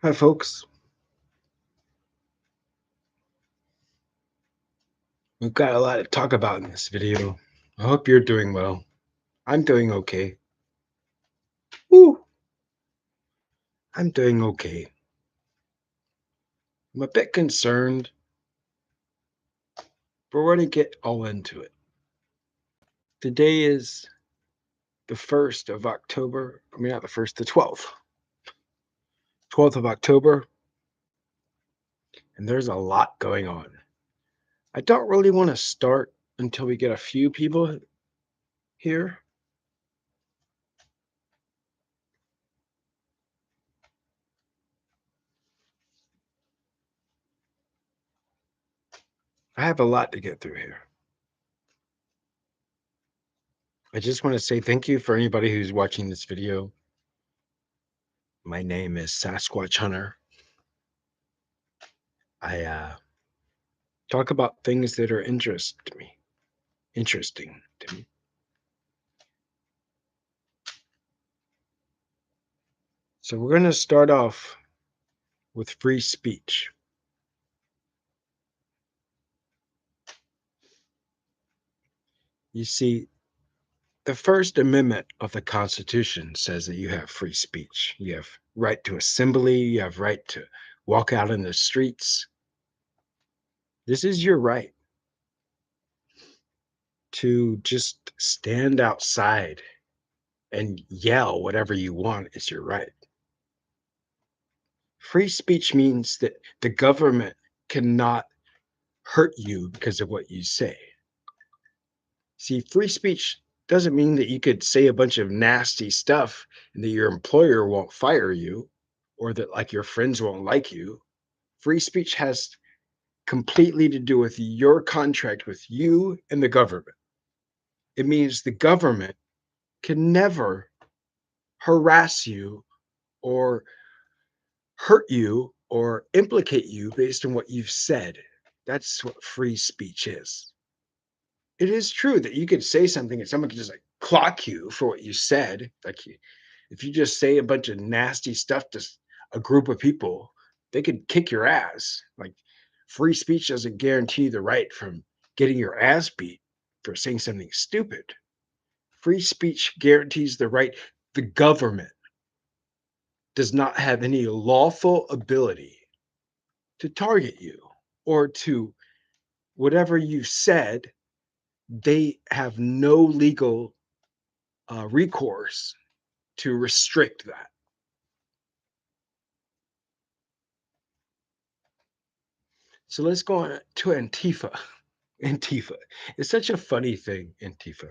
Hi, folks. We've got a lot to talk about in this video. I hope you're doing well. I'm doing okay. Woo! I'm doing okay. I'm a bit concerned, but we're going to get all into it. Today is the 1st of October. I mean, not the 1st, the 12th. 12th of October, and there's a lot going on. I don't really want to start until we get a few people here. I have a lot to get through here. I just want to say thank you for anybody who's watching this video. My name is Sasquatch Hunter. I talk about things that are interesting to me. So we're going to start off with free speech. You see, the First Amendment of the Constitution says that you have free speech. You have right to assembly, you have right to walk out in the streets. This is your right to just stand outside and yell whatever you want. It's your right. Free speech means that the government cannot hurt you because of what you say. See, free speech doesn't mean that you could say a bunch of nasty stuff and that your employer won't fire you or that like your friends won't like you. Free speech has completely to do with your contract with you and the government. It means the government can never harass you or hurt you or implicate you based on what you've said. That's what free speech is. It is true that you could say something and someone could just like clock you for what you said. If you just say a bunch of nasty stuff to a group of people, they could kick your ass. Like free speech doesn't guarantee the right from getting your ass beat for saying something stupid. Free speech guarantees the right. The government does not have any lawful ability to target you or to whatever you said. They have no legal recourse to restrict that. So let's go on to Antifa. Antifa. It's such a funny thing, Antifa.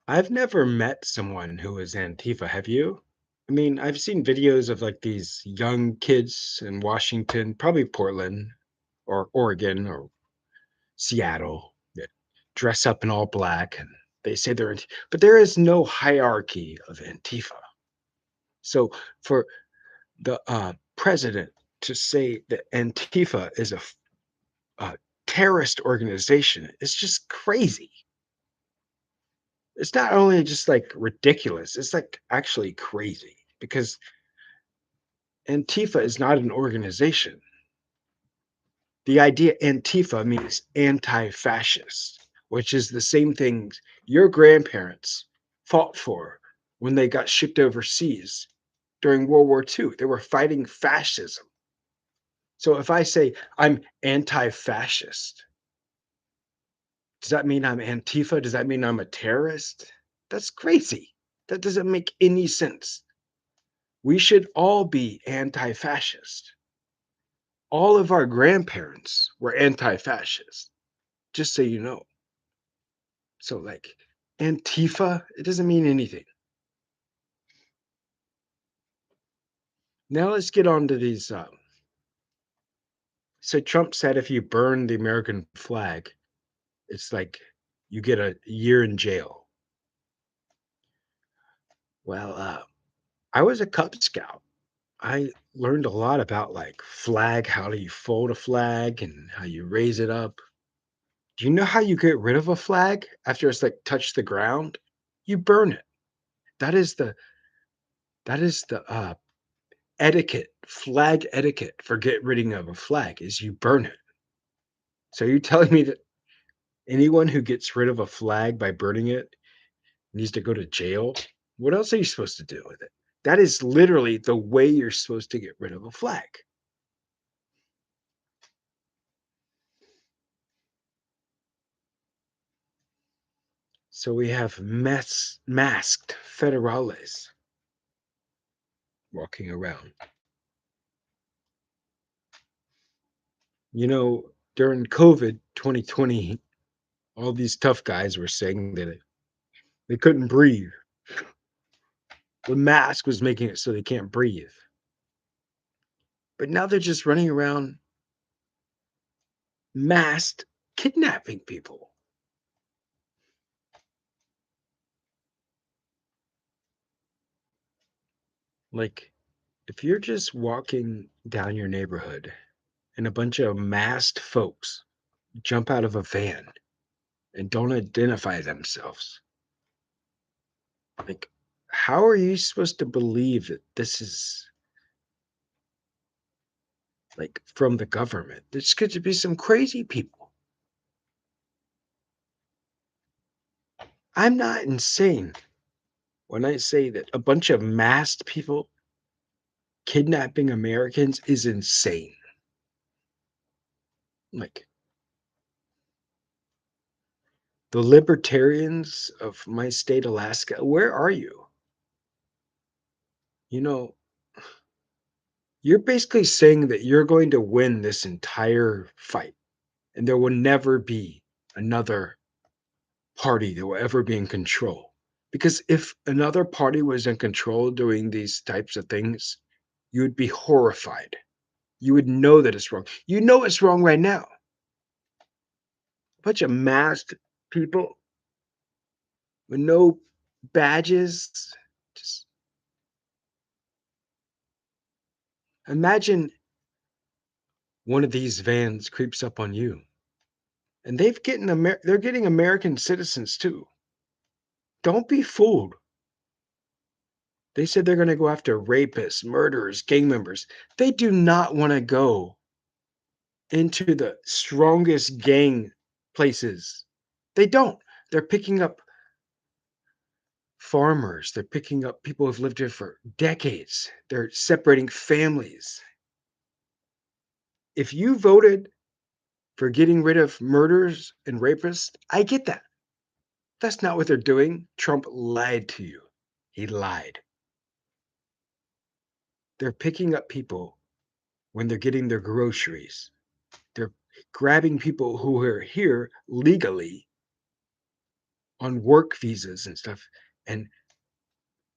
I've never met someone who is Antifa. Have you? I mean, I've seen videos of like these young kids in Washington, probably Portland or Oregon or Seattle, that dress up in all black and they say they're, but there is no hierarchy of Antifa. So for the president to say that Antifa is a terrorist organization is just crazy. It's not only just like ridiculous, it's like actually crazy because Antifa is not an organization. The idea Antifa means anti fascist, which is the same thing your grandparents fought for when they got shipped overseas during World War II. They were fighting fascism. So if I say I'm anti fascist, does that mean I'm Antifa? Does that mean I'm a terrorist? That's crazy. That doesn't make any sense. We should all be anti fascist. All of our grandparents were anti fascist, just so you know. So, like, Antifa, it doesn't mean anything. Now, let's get on to these. So, Trump said if you burn the American flag, it's like you get a year in jail. Well, I was a Cub Scout. I learned a lot about like flag, how do you fold a flag and how you raise it up. Do you know how you get rid of a flag after it's like touched the ground? You burn it. That is the That is the etiquette, flag etiquette for get rid of a flag is you burn it. So you're telling me that anyone who gets rid of a flag by burning it needs to go to jail? What else are you supposed to do with it? That is literally the way you're supposed to get rid of a flag. So we have masked federales walking around. During COVID 2020, all these tough guys were saying that they couldn't breathe. The mask was making it so they can't breathe. But now they're just running around masked, kidnapping people. Like, if you're just walking down your neighborhood and a bunch of masked folks jump out of a van and don't identify themselves, like, how are you supposed to believe that this is like from the government? There's going to be some crazy people. I'm not insane when I say that a bunch of masked people kidnapping Americans is insane. Like, the libertarians of my state, Alaska, where are you? You know, you're basically saying that you're going to win this entire fight, and there will never be another party that will ever be in control. Because if another party was in control doing these types of things, you would be horrified. You would know that it's wrong. You know it's wrong right now. A bunch of masked people with no badges. Just imagine one of these vans creeps up on you, and they're getting American citizens too. Don't be fooled. They said they're going to go after rapists, murderers, gang members. They do not want to go into the strongest gang places. They don't. They're picking up farmers. They're picking up people who've lived here for decades. They're separating families. If you voted for getting rid of murderers and rapists, I get that. That's not what they're doing. Trump lied to you. He lied. They're picking up people when they're getting their groceries. They're grabbing people who are here legally on work visas and stuff and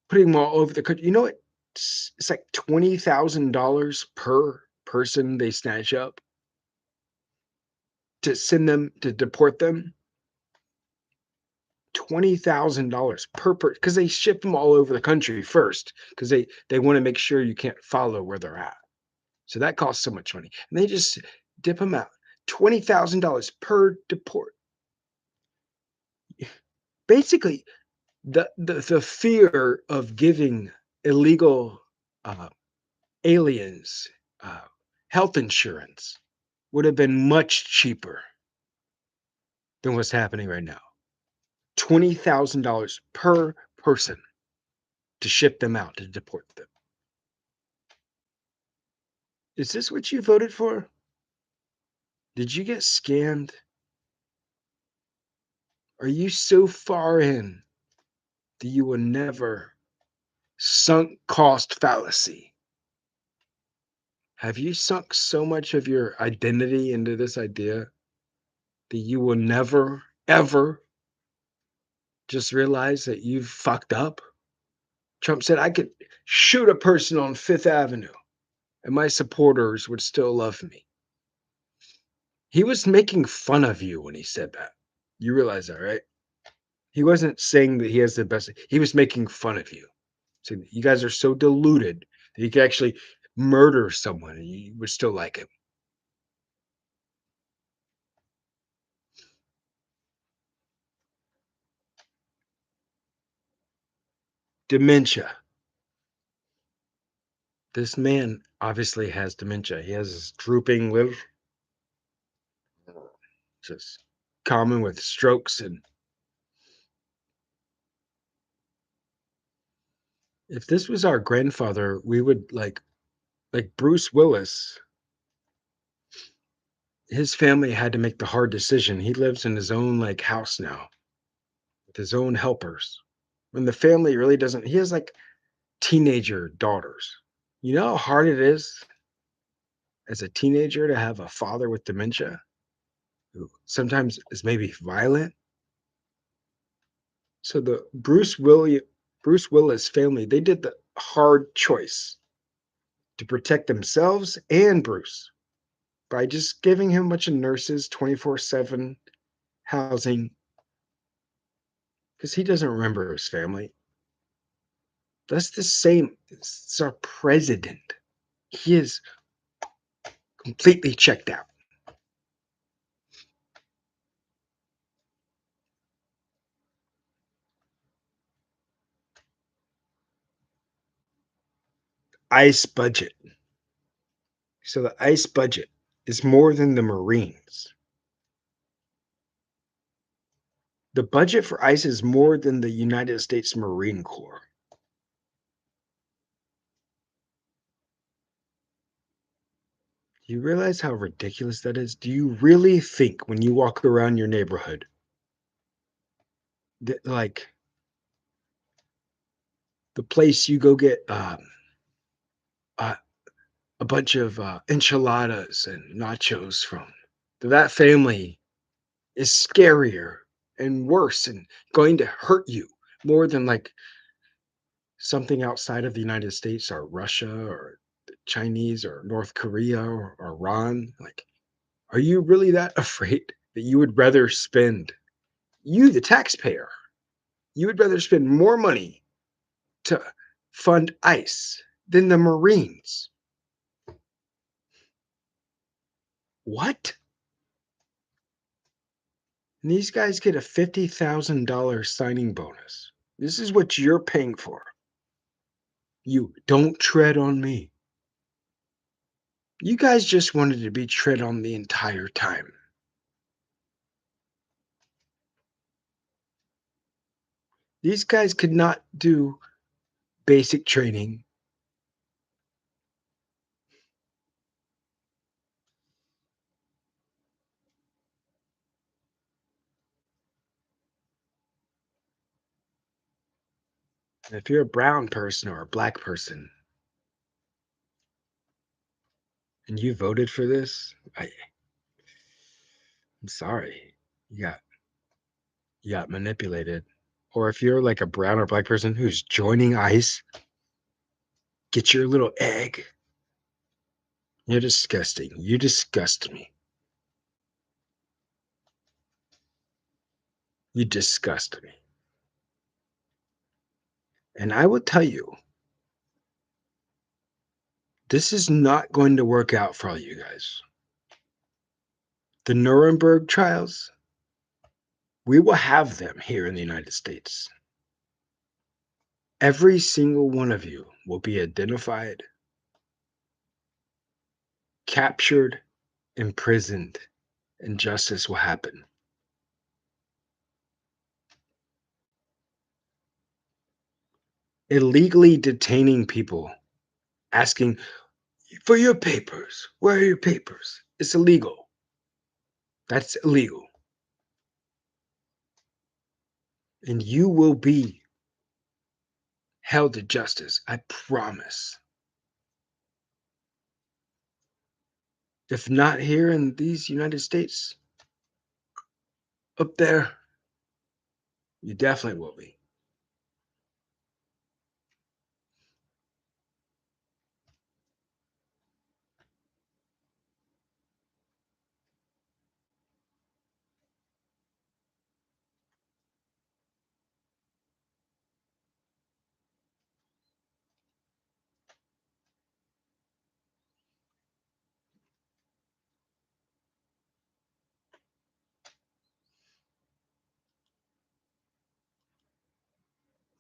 putting them all over the country. You know what? It's like $20,000 per person they snatch up to send them to deport them. $20,000 per person because they ship them all over the country first because they want to make sure you can't follow where they're at. So that costs so much money. And they just dip them out. $20,000 per deport. Basically, the fear of giving illegal uh, aliens uh, health insurance would have been much cheaper than what's happening right now. $20,000 per person to ship them out, to deport them. Is this what you voted for? Did you get scammed? Are you so far in that you will never sunk cost fallacy? Have you sunk so much of your identity into this idea that you will never, ever just realize that you've fucked up? Trump said, I could shoot a person on Fifth Avenue and my supporters would still love me. He was making fun of you when he said that. You realize that, right? He wasn't saying that he has the best. He was making fun of you. So you guys are so deluded that you could actually murder someone and you would still like him. Dementia. This man obviously has dementia. He has this drooping lid, just common with strokes. And if this was our grandfather, we would like Bruce Willis, his family had to make the hard decision. He lives in his own like house now with his own helpers. When the family really doesn't, he has like teenager daughters. You know how hard it is as a teenager to have a father with dementia who sometimes is maybe violent. So the Bruce Willis family, they did the hard choice to protect themselves and Bruce by just giving him a bunch of nurses, 24/7 housing, because he doesn't remember his family. That's the same. It's our president. He is completely checked out. ICE budget. So the ICE budget is more than the Marines. The budget for ICE is more than the United States Marine Corps. Do you realize how ridiculous that is? Do you really think when you walk around your neighborhood that like the place you go get uh, a bunch of enchiladas and nachos from, that family is scarier and worse and going to hurt you more than like something outside of the United States or Russia or the Chinese or North Korea or Iran? Like, are you really that afraid that you would rather spend, you, the taxpayer, you would rather spend more money to fund ICE than the Marines? What? And these guys get a $50,000 signing bonus. This is what you're paying for. You don't tread on me. You guys just wanted to be tread on the entire time. These guys could not do basic training. If you're a brown person or a black person and you voted for this, I'm sorry. You got you got manipulated. Or if you're like a brown or black person who's joining ICE, get your little egg. You're disgusting. You disgust me. You disgust me. And I will tell you, this is not going to work out for all you guys. The Nuremberg trials, we will have them here in the United States. Every single one of you will be identified, captured, imprisoned, and justice will happen. Illegally detaining people, asking for your papers. Where are your papers? It's illegal. That's illegal. And you will be held to justice. I promise. If not here in these United States, up there, you definitely will be.